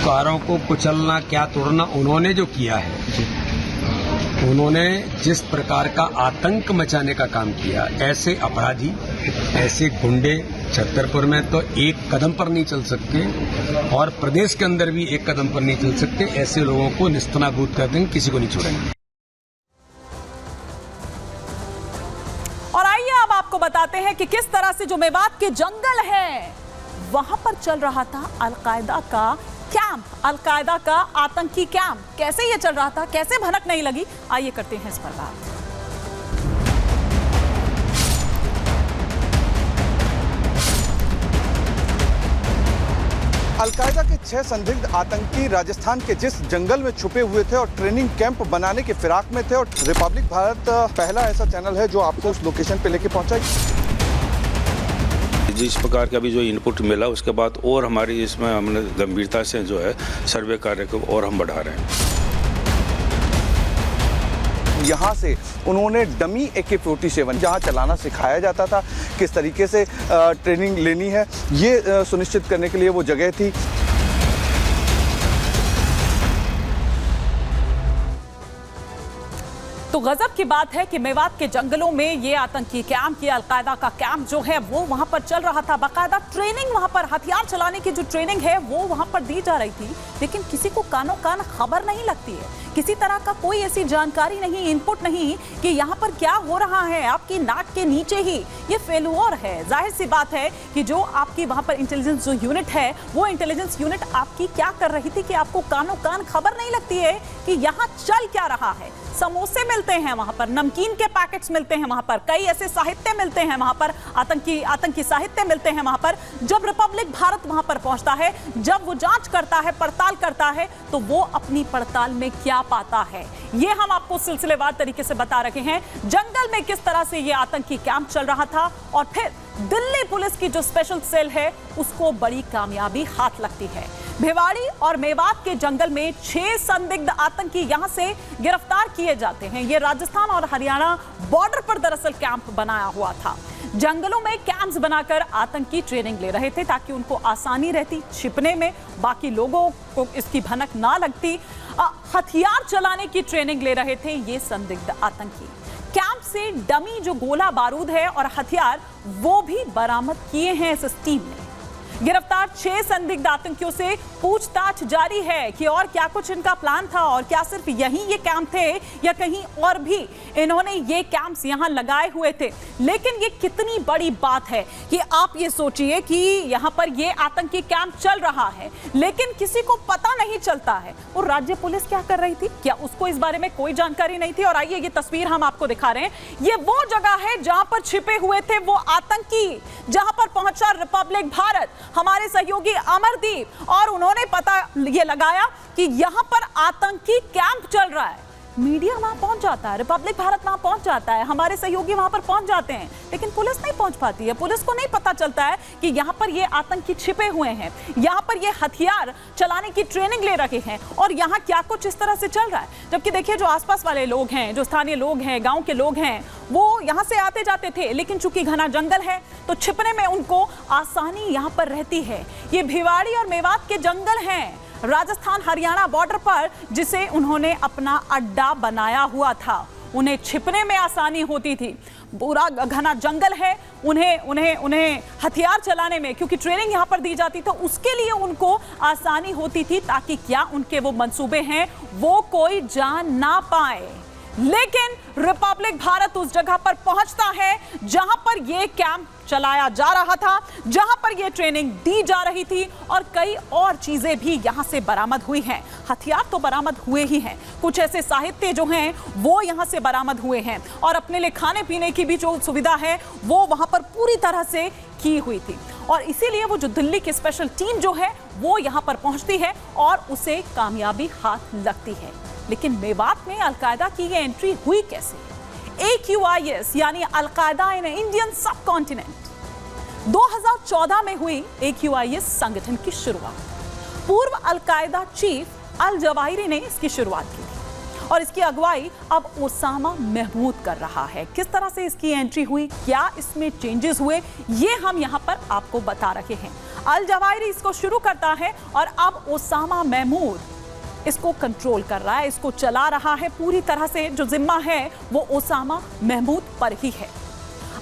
त्योहारों को कुचलना, क्या तोड़ना उन्होंने जो किया है, उन्होंने जिस प्रकार का आतंक मचाने का काम किया, ऐसे अपराधी, ऐसे गुंडे छतरपुर में तो एक कदम पर नहीं चल सकते और प्रदेश के अंदर भी एक कदम पर नहीं चल सकते। ऐसे लोगों को निस्तनाबूद कर देंगे, किसी को नहीं छोड़ेंगे। और आइए अब आपको बताते हैं कि किस तरह से जो मेवात के जंगल है वहां पर चल रहा था अलकायदा का कैंप, अलकायदा का आतंकी कैंप। कैसे ये चल रहा था, कैसे भनक नहीं लगी, आइए करते हैं इस पर बात। अलकायदा के 6 संदिग्ध आतंकी राजस्थान के जिस जंगल में छुपे हुए थे और ट्रेनिंग कैंप बनाने के फिराक में थे, और रिपब्लिक भारत पहला ऐसा चैनल है जो आपको उस लोकेशन पे लेके पहुंचा। जिस प्रकार का भी जो इनपुट मिला उसके बाद और हमारी इसमें हमने गंभीरता से जो है सर्वे कार्य को और हम बढ़ा रहे हैं। यहाँ से उन्होंने डमी AK-47 जहाँ चलाना सिखाया जाता था, किस तरीके से ट्रेनिंग लेनी है, ये सुनिश्चित करने के लिए वो जगह थी। तो गजब की बात है कि मेवात के जंगलों में ये आतंकी कैंप, ये अलकायदा का कैंप जो है वो वहां पर चल रहा था। बाकायदा ट्रेनिंग, वहां पर हथियार चलाने की जो ट्रेनिंग है वो वहां पर दी जा रही थी, लेकिन किसी को कानो कान खबर नहीं लगती है। किसी तरह का कोई ऐसी जानकारी नहीं, इनपुट नहीं कि यहाँ पर क्या हो रहा है। आपकी नाक के नीचे ही ये फेल्योर है। जाहिर सी बात है कि जो आपकी वहां पर इंटेलिजेंस जो यूनिट है, वो इंटेलिजेंस यूनिट आपकी क्या कर रही थी कि आपको कानो कान खबर नहीं लगती है कि यहाँ चल क्या रहा है। समोसे मिलते हैं वहां पर, नमकीन के पैकेट्स मिलते हैं वहां पर, कई ऐसे साहित्य मिलते हैं वहां पर, आतंकी साहित्य मिलते हैं वहां पर। जब रिपब्लिक भारत वहां पर पहुंचता है, जब वो जांच करता है, पड़ताल करता है, तो वो अपनी पड़ताल में क्या पाता है, ये हम आपको सिलसिलेवार तरीके से बता रहे हैं। जंगल में किस तरह से ये आतंकी कैंप चल रहा था और फिर दिल्ली पुलिस की जो स्पेशल सेल है उसको बड़ी कामयाबी हाथ लगती है। भिवाड़ी और मेवात के जंगल में 6 संदिग्ध आतंकी यहां से गिरफ्तार किए जाते हैं। ये राजस्थान और हरियाणा बॉर्डर पर दरअसल कैंप बनाया हुआ था। जंगलों में कैंप्स बनाकर आतंकी ट्रेनिंग ले रहे थे ताकि उनको आसानी रहती छिपने में, बाकी लोगों को इसकी भनक ना लगती। हथियार चलाने की ट्रेनिंग ले रहे थे ये संदिग्ध आतंकी। कैंप से डमी जो गोला बारूद है और हथियार वो भी बरामद किए हैं इस टीम ने। गिरफ्तार 6 संदिग्ध आतंकियों से पूछताछ जारी है कि और क्या कुछ इनका प्लान था और क्या सिर्फ यही ये कैंप थे या कहीं और भी इन्होंने ये कैंप्स यहां लगाए हुए थे। लेकिन ये कितनी बड़ी बात है कि आप ये सोचिए कि यहां पर ये आतंकी कैंप चल रहा है लेकिन किसी को पता नहीं चलता है। और राज्य पुलिस क्या कर रही थी, क्या उसको इस बारे में कोई जानकारी नहीं थी? और आइए ये तस्वीर हम आपको दिखा रहे हैं। ये वो जगह है जहां पर छिपे हुए थे वो आतंकी, जहां पर पहुंचा रिपब्लिक भारत, हमारे सहयोगी अमरदीप, और उन्होंने पता ये लगाया कि यहां पर आतंकी कैंप चल रहा है। मीडिया वहां पहुंच जाता है, रिपब्लिक भारत वहां पहुंच जाता है, हमारे सहयोगी वहां पर पहुंच जाते हैं, लेकिन पुलिस नहीं पहुंच पाती है। पुलिस को नहीं पता चलता है कि यहां पर ये आतंकी छिपे हुए हैं, यहां पर ये हथियार चलाने की ट्रेनिंग ले रखे हैं और यहां क्या कुछ इस तरह से चल रहा है। जबकि देखिए जो आसपास वाले लोग हैं, जो स्थानीय लोग हैं, गांव के लोग हैं, वो यहां से आते जाते थे, लेकिन चूंकि घना जंगल है तो छिपने में उनको आसानी यहां पर रहती है। ये भिवाड़ी और मेवात के जंगल हैं राजस्थान हरियाणा बॉर्डर पर, जिसे उन्होंने अपना अड्डा बनाया हुआ था। उन्हें छिपने में आसानी होती थी। पूरा घना जंगल है, उन्हें हथियार चलाने में, क्योंकि ट्रेनिंग यहां पर दी जाती तो उसके लिए उनको आसानी होती थी ताकि क्या उनके वो मंसूबे हैं वो कोई जान ना पाए। लेकिन रिपब्लिक भारत उस जगह पर पहुंचता है जहां पर यह कैंप चलाया जा रहा था, जहां पर यह ट्रेनिंग दी जा रही थी, और कई और चीजें भी यहां से बरामद हुई हैं। हथियार तो बरामद हुए ही हैं, कुछ ऐसे साहित्य जो हैं वो यहां से बरामद हुए हैं, और अपने लिए खाने पीने की भी जो सुविधा है वो वहां पर पूरी तरह से की हुई थी। और इसीलिए वो जो दिल्ली की स्पेशल टीम जो है वो यहां पर पहुंचती है और उसे कामयाबी हाथ लगती है। लेकिन मेवात में अलकायदा की ये एंट्री हुई कैसे? AQIS यानी अलकायदा इन इंडियन सब कॉन्टिनेंट 2014 में हुई AQIS संगठन की शुरुआत। पूर्व अलकायदा चीफ अल जवाहिरी ने इसकी शुरुआत की थी और इसकी अगुवाई अब ओसामा महमूद कर रहा है। किस तरह से इसकी एंट्री हुई, क्या इसमें चेंजेस हुए, ये हम यहाँ पर आपको बता रहे हैं। अल जवाहिरी इसको शुरू करता है और अब ओसामा महमूद इसको कंट्रोल कर रहा है, इसको चला रहा है। पूरी तरह से जो जिम्मा है वो ओसामा महमूद पर ही है।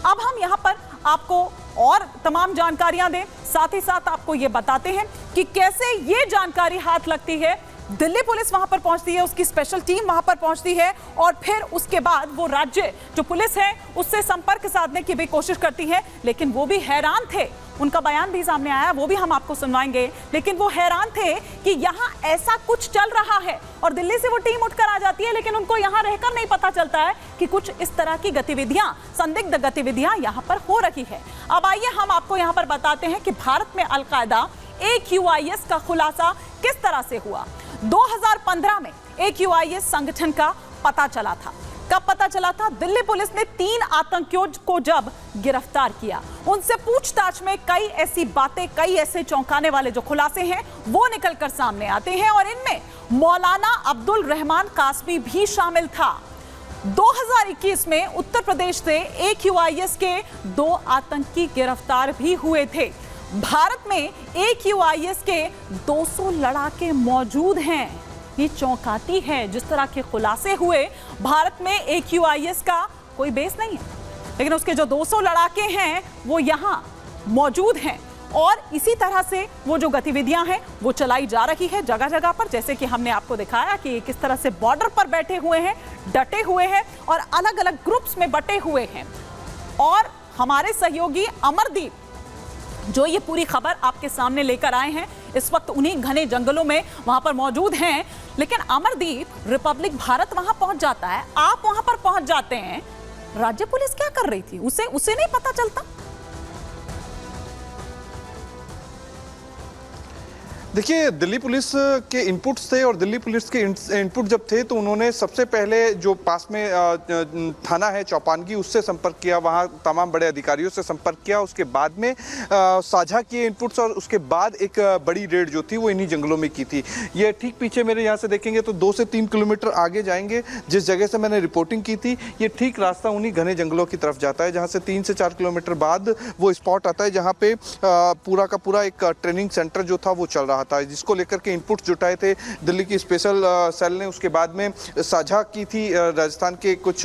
अब हम यहाँ पर आपको और तमाम जानकारियां दें, साथ ही साथ आपको ये बताते हैं कि कैसे ये जानकारी हाथ लगती है। दिल्ली पुलिस वहां पर पहुंचती है, उसकी स्पेशल टीम वहां पर पहुंचती है और फिर उसके बाद वो राज्य जो पुलिस है उससे संपर्क साधने की भी कोशिश करती है, लेकिन वो भी हैरान थे। उनका बयान भी सामने आया, वो भी हम आपको सुनवाएंगे। लेकिन वो हैरान थे कि यहाँ ऐसा कुछ चल रहा है और दिल्ली से वो टीम उठकर आ जाती है, लेकिन उनको यहाँ रहकर नहीं पता चलता है कि कुछ इस तरह की गतिविधियां, संदिग्ध गतिविधियां यहाँ पर हो रही है। अब आइए हम आपको यहाँ पर बताते हैं कि भारत में अलकायदा AQIS का खुलासा किस तरह से हुआ। 2015 में AQIS संगठन का पता चला था। कब पता चला था? दिल्ली पुलिस ने 3 आतंकियों को जब गिरफ्तार किया, उनसे पूछताछ में कई ऐसी बातें, कई ऐसे चौंकाने वाले जो खुलासे हैं वो निकलकर सामने आते हैं और इनमें मौलाना अब्दुल रहमान कासमी भी शामिल था। 2021 में उत्तर प्रदेश से AQIS के 2 आतंकी गिरफ्तार भी हुए थे। भारत में AQIS के 200 लड़ाके मौजूद हैं। ये चौंकाती है जिस तरह के खुलासे हुए। भारत में AQIS का कोई बेस नहीं है, लेकिन उसके जो 200 लड़ाके हैं वो यहाँ मौजूद हैं और इसी तरह से वो जो गतिविधियां हैं वो चलाई जा रही है जगह जगह पर। जैसे कि हमने आपको दिखाया कि किस तरह से बॉर्डर पर बैठे हुए हैं, डटे हुए हैं और अलग अलग ग्रुप्स में बटे हुए हैं। और हमारे सहयोगी अमरदीप जो ये पूरी खबर आपके सामने लेकर आए हैं, इस वक्त उन्हीं घने जंगलों में वहां पर मौजूद हैं। लेकिन अमरदीप, रिपब्लिक भारत वहां पहुंच जाता है, आप वहां पर पहुंच जाते हैं, राज्य पुलिस क्या कर रही थी उसे नहीं पता चलता? देखिए, दिल्ली पुलिस के इनपुट्स थे और दिल्ली पुलिस के इनपुट जब थे तो उन्होंने सबसे पहले जो पास में थाना है चौपानगी, उससे संपर्क किया, वहाँ तमाम बड़े अधिकारियों से संपर्क किया। उसके बाद में साझा किए इनपुट्स और उसके बाद एक बड़ी रेड जो थी वो इन्हीं जंगलों में की थी। ये ठीक पीछे मेरे यहाँ से देखेंगे तो 2 से 3 किलोमीटर आगे जाएंगे, जिस जगह से मैंने रिपोर्टिंग की थी, ये ठीक रास्ता उन्हीं घने जंगलों की तरफ जाता है, जहाँ से 3 से 4 किलोमीटर बाद वो स्पॉट आता है जहाँ पे पूरा का पूरा एक ट्रेनिंग सेंटर जो था वो चल रहा था, जिसको लेकर के इनपुट जुटाए थे दिल्ली की स्पेशल सेल ने। उसके बाद में साझा की थी, राजस्थान के कुछ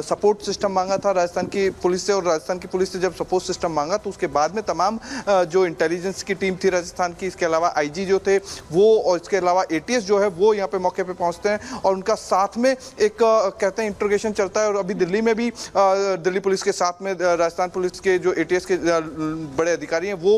सपोर्ट सिस्टम मांगा था राजस्थान की पुलिस से, और राजस्थान की पुलिस से जब सपोर्ट सिस्टम मांगा तो उसके बाद में तमाम जो इंटेलिजेंस की टीम थी राजस्थान की, इसके अलावा IG जो थे वो, और इसके अलावा ATS जो है वो यहाँ पे मौके पे पहुँचते हैं और उनका साथ में एक कहते हैं इंट्रोगेशन चलता है। और अभी दिल्ली में भी दिल्ली पुलिस के साथ में राजस्थान पुलिस के जो ATS के बड़े अधिकारी हैं वो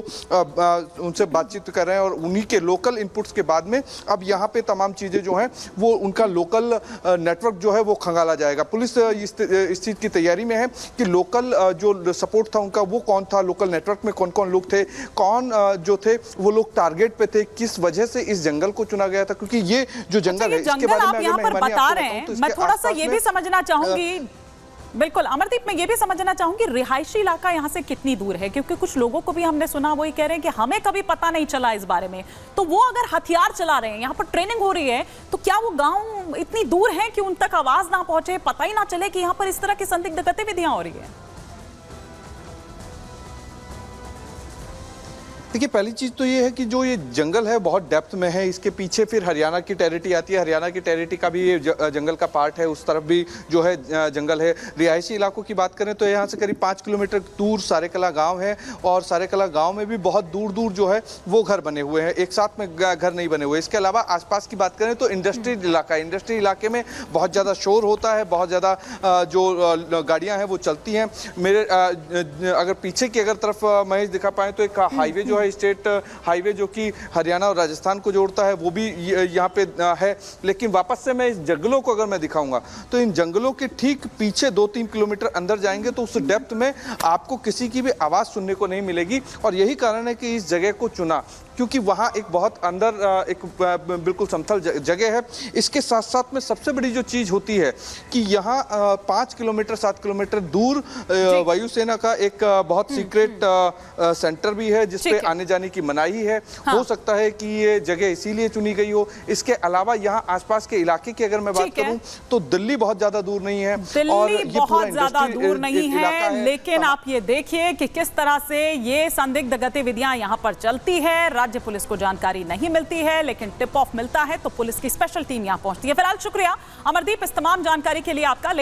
उनसे बातचीत कर रहे हैं और उन्हीं के लोकल इनपुट्स के बाद में अब यहाँ पे तमाम चीज़ें जो हैं वो उनका लोकल नेटवर्क जो है वो खंगाला जाएगा। पुलिस इस चीज़ की तैयारी में है कि लोकल जो सपोर्ट था उनका वो कौन था, लोकल नेटवर्क में कौन कौन लोग थे, कौन जो थे वो लोग टारगेट पे थे, किस वजह से इस जंगल को चुना गया था, क्योंकि ये जो जंगल है इसके बारे में यहाँ पर बता रहे हैं, मैं थोड़ा सा ये भी समझना चाहूंगी। बिल्कुल अमरदीप, मैं ये भी समझना चाहूंगी रिहायशी इलाका यहाँ से कितनी दूर है, क्योंकि कुछ लोगों को भी हमने सुना वही कह रहे हैं कि हमें कभी पता नहीं चला इस बारे में। तो वो अगर हथियार चला रहे हैं, यहाँ पर ट्रेनिंग हो रही है, तो क्या वो गांव इतनी दूर है कि उन तक आवाज ना पहुंचे, पता ही ना चले कि यहाँ पर इस तरह की संदिग्ध गतिविधियां हो रही है? देखिए, पहली चीज़ तो ये है कि जो ये जंगल है बहुत डेप्थ में है, इसके पीछे फिर हरियाणा की टेरिटरी आती है, हरियाणा की टेरिटरी का भी ये जंगल का पार्ट है, उस तरफ भी जो है जंगल है। रिहायशी इलाकों की बात करें तो यहाँ से करीब 5 किलोमीटर दूर सारेकला गांव है और सारेकला गांव में भी बहुत दूर दूर जो है वो घर बने हुए हैं, एक साथ में घर नहीं बने हुए। इसके अलावा आसपास की बात करें तो इंडस्ट्रियल इलाका है, इंडस्ट्री इलाके में बहुत ज़्यादा शोर होता है, बहुत ज़्यादा जो गाड़ियाँ हैं वो चलती हैं। मेरे अगर पीछे की अगर तरफ महेश दिखा पाएँ तो एक हाईवे जो है, स्टेट हाईवे जो कि हरियाणा और राजस्थान को जोड़ता है, वो भी यहाँ पे है। लेकिन वापस से मैं इस जंगलों को अगर मैं दिखाऊंगा तो इन जंगलों के ठीक पीछे 2-3 किलोमीटर अंदर जाएंगे तो उस डेप्थ में आपको किसी की भी आवाज़ सुनने को नहीं मिलेगी। और यही कारण है कि इस जगह को चुना, क्योंकि वहाँ एक बहुत अंदर एक बिल्कुल समतल जगह है। इसके साथ साथ में सबसे बड़ी जो चीज़ होती है कि यहाँ 5 किलोमीटर 7 किलोमीटर दूर वायुसेना का एक बहुत सीक्रेट सेंटर भी है, जिसपे आने जाने की मनाही है। हो सकता है कि ये जगह इसीलिए चुनी गई हो। इसके अलावा यहाँ आसपास के इलाके की अगर मैं बात करूं तो दिल्ली बहुत ज्यादा दूर नहीं है, और दिल्ली ये पूरा बहुत ज्यादा दूर नहीं इलाका है, लेकिन आप ये देखिए कि किस तरह से ये संदिग्ध गतिविधियां यहां पर चलती है। राज्य पुलिस को जानकारी नहीं मिलती है, लेकिन टिप ऑफ मिलता है तो पुलिस की स्पेशल टीम यहां पहुंचती है। फिलहाल शुक्रिया अमरदीप इस तमाम जानकारी के लिए आपका।